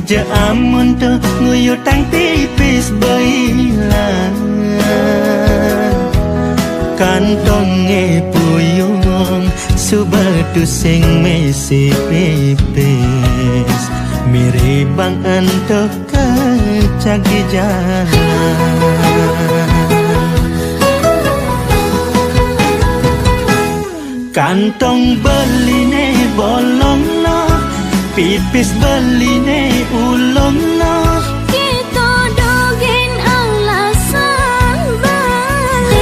je amun tu nguyu tang tipis bailan kantonge puyung subatu sing mesi pipis miribang antok kecagi jalan kantong beline bolong no pipis beline ulong no kita dogen alasan balik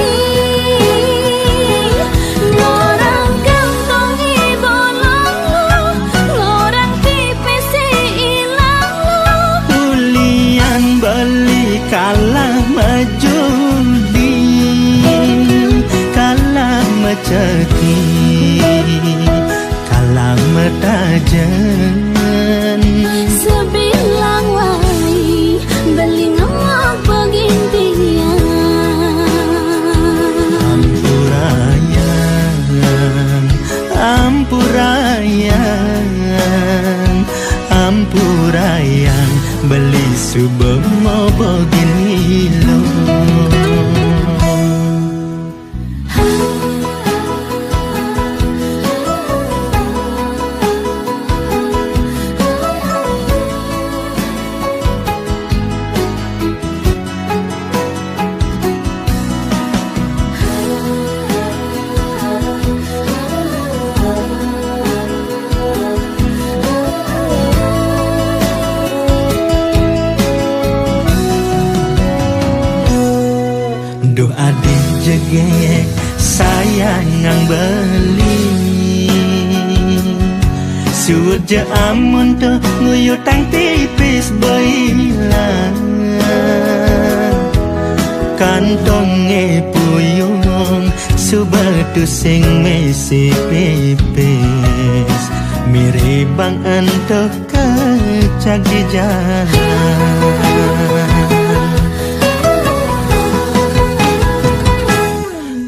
ngorang kantong bolong lo ngorang pipis ilang lo ulian beli kalah majudi kalah maceti kalah metajen sebilang wai beli ngemak begintian ampurayang beli subemo begini lo Duh adik jegek sayangang beli suut je amun tu nguyu tang tipis bailan kantonge puyung subatu sing mesi pipis miribang antok kecagi jalan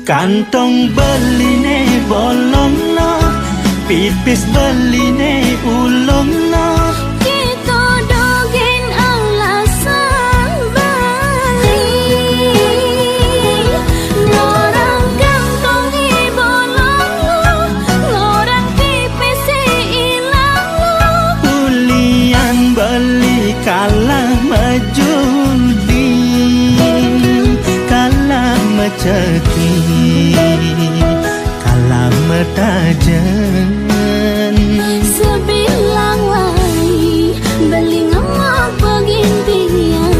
kantong beline bolong no pipis beline ulong no kita dogen alasan balik ngorang kantong bolong lo ngorang pipis ilang lo ulian beli kalah majudi kalah maceti kalah metajen sebilang wai beli ngemak begintian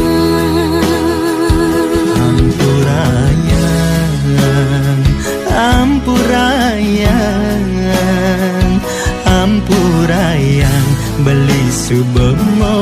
ampurayang beli subemo